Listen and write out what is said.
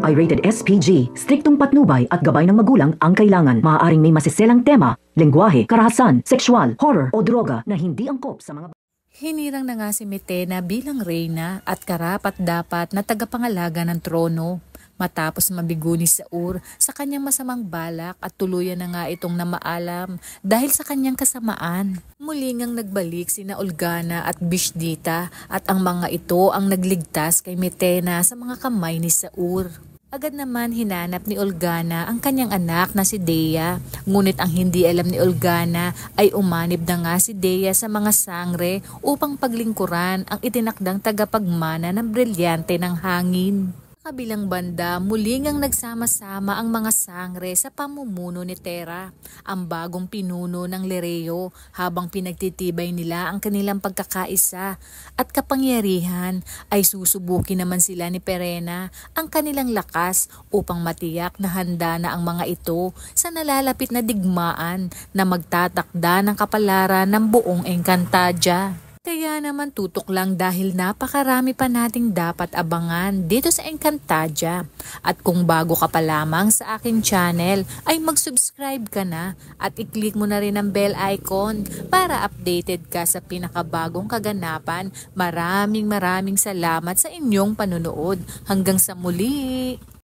ay rated SPG. Striktong patnubay at gabay ng magulang ang kailangan. Maaaring may masiselang tema, lengguwahe, karahasan, sexual, horror o droga na hindi angkop sa mga... Hinirang na nga si Metena bilang reyna at karapat-dapat na tagapangalaga ng trono. Matapos mabigo ni Saur sa kanyang masamang balak at tuluyan na nga itong namaalam dahil sa kanyang kasamaan. Muli ngang nagbalik sina Olgana at Bishdita at ang mga ito ang nagligtas kay Metena sa mga kamay ni Saur. Agad naman hinanap ni Olgana ang kanyang anak na si Dea. Ngunit ang hindi alam ni Olgana ay umanib na nga si Dea sa mga sangre upang paglingkuran ang itinakdang tagapagmana ng brilyante ng hangin. Kabilang banda, muli ngang nagsama-sama ang mga sangre sa pamumuno ni Terra, ang bagong pinuno ng Lereo, habang pinagtitibay nila ang kanilang pagkakaisa at kapangyarihan ay susubukin naman sila ni Perena ang kanilang lakas upang matiyak na handa na ang mga ito sa nalalapit na digmaan na magtatakda ng kapalaran ng buong Encantadia. Kaya naman tutok lang dahil napakarami pa nating dapat abangan dito sa Encantadia. At kung bago ka pa lamang sa akin channel ay mag-subscribe ka na at i-click mo na rin ang bell icon para updated ka sa pinakabagong kaganapan. Maraming salamat sa inyong panunood. Hanggang sa muli!